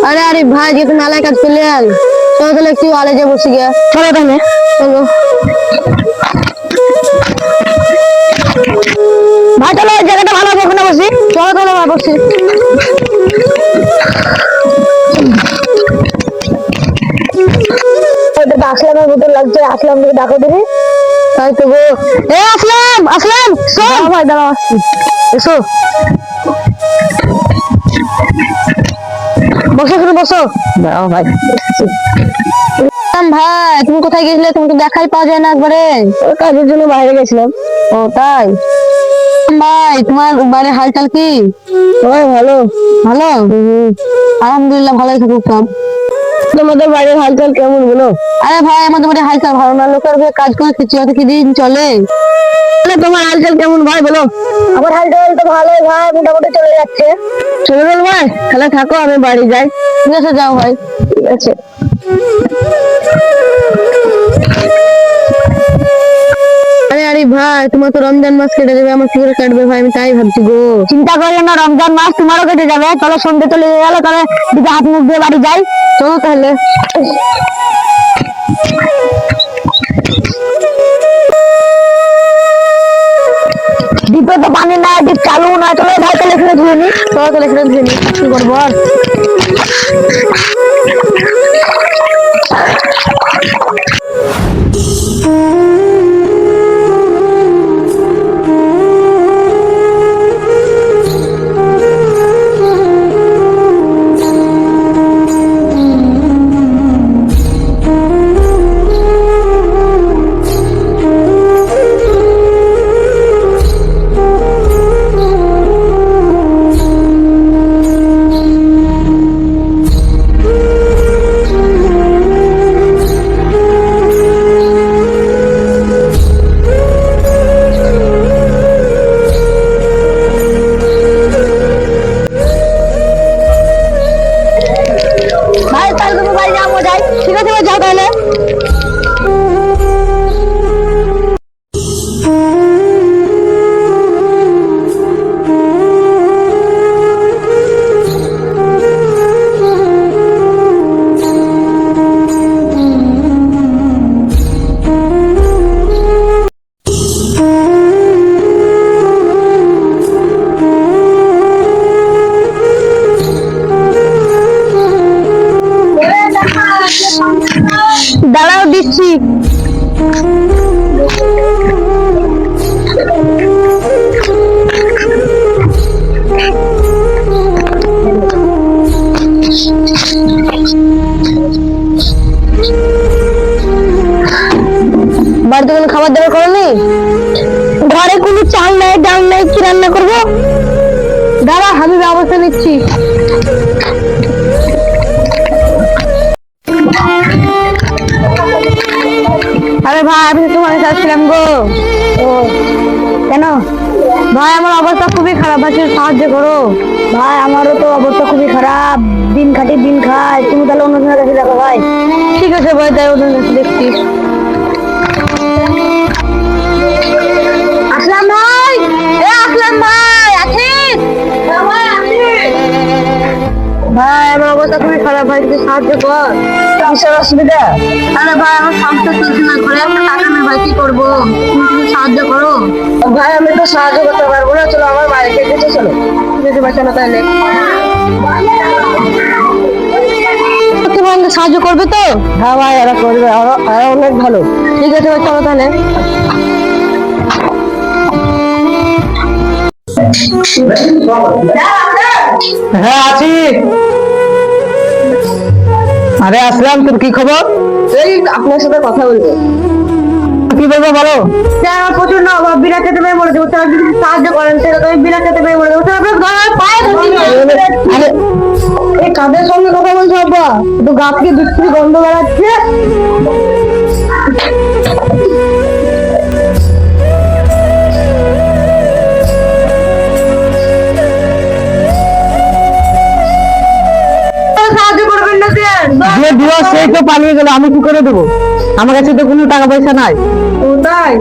अरे अरे भाई ये तो मेला काज कर लिया चलो তাহলে একটু আলে যা বসে গিয়া চলো তাহলে চলো ভাই চলো জায়গাটা ভালো হবে ওখানে বসি চলো তাহলে ভাই বসি এটা আসলামের মতো লাগছে আসলামকে ডাকো দিবি তাই তো গো এ আসলাম আসলাম শোন ভাই দাঁড়াও আসছি এসো বসো এখানে বসো দাঁড়াও ভাই ভাই তুমি কোথায় গেছিলে তুমি তো দেখাই পাওয়া যায় না একবারে কাজের জন্য বাইরে গেছিলাম ও তাই ভাই তোমার বাড়ির হালচাল কি ভাই ভালো ভালো আলহামদুলিল্লাহ ভালোই থাকুক সব তোমাদের বাড়ির হালচাল কেমন বলো আরে ভাই আমাদের বাড়ির হালচাল ভালো না লোকের হয়ে কাজ করে কিছু কি দিন চলে তোমার হালচাল কেমন ভাই বলো আমার হালচাল তো ভালোই ভাই মোটামুটি চলে যাচ্ছে চলে গেল ভাই তাহলে থাকো আমি বাড়ি যাই ঠিক আছে যাও ভাই ঠিক আছে আরে আরে ভাই তোমার তো রমজান মাস কেটে যাবে আমার কি করে কাটবে ভাই আমি তাই ভাবছি গো চিন্তা করো না রমজান মাস তোমারও কেটে যাবে চলো সন্ধ্যে চলে গেল তাহলে দিদি হাত মুখ দিয়ে বাড়ি যাই চলো তাহলে ডিপে তো পানি নাই ডিপ চালু না চলো ভাই তাহলে এখানে ধুয়ে নি চলো তাহলে এখানে ধুয়ে নি কি করবো আর দাঁড়াও দিচ্ছি বাড়িতে কোনো খাবার দাবার করোনি ঘরে কোনো চাল নাই ডাল নাই কি রান্না করবো দাঁড়া আমি ব্যবস্থা নিচ্ছি আরে ভাই আমি তোমার চাচ্ছিলাম গো ও কেন ভাই আমার অবস্থা খুবই খারাপ ভাই সাহায্য করো ভাই আমারও তো অবস্থা খুবই খারাপ দিন খাটি দিন খাই তুমি তাহলে অন্যজনের কাছে দেখো ভাই ঠিক আছে ভাই তাই অন্য কাছে দেখছি আসলাম ভাই এ আসলাম ভাই আছিস ভাই আমার অবস্থা খুবই খারাপ ভাই একটু সাহায্য কর কিসের অসুবিধা আরে ভাই আমার সংসার চলছে না ঘরে একটা টাকা নেই ভাই কি করবো তুমি সাহায্য করো ভাই আমি তো সাহায্য করতে পারবো না চলো আমার বাড়িতে যেতে চলো ঠিক আছে ভাই চলো তাহলে তোমাকে সাহায্য করবে তো হ্যাঁ ভাই এরা করবে আরো অনেক ভালো ঠিক আছে ভাই চলো তাহলে হ্যাঁ আছি আরে আসলাম তোর কি খবর এই আপনার সাথে কথা বলবো কি বলবো বলো আমার প্রচুর না অভাব বিনা খেতে পেয়ে মরে যাবো তারা যদি সাহায্য করেন তাহলে আমি বিনা খেতে পেয়ে মরে যাবো আপনার গলায় পায়ে আরে এই কাদের সঙ্গে কথা বলছো আব্বা তো গা থেকে দুধ গন্ধ বেড়াচ্ছে সাহায্য করবেন না যে দিও সেই তো পালিয়ে গেল আমি কি করে দেবো আমার কাছে তো কোনো টাকা পয়সা নাই ও তাই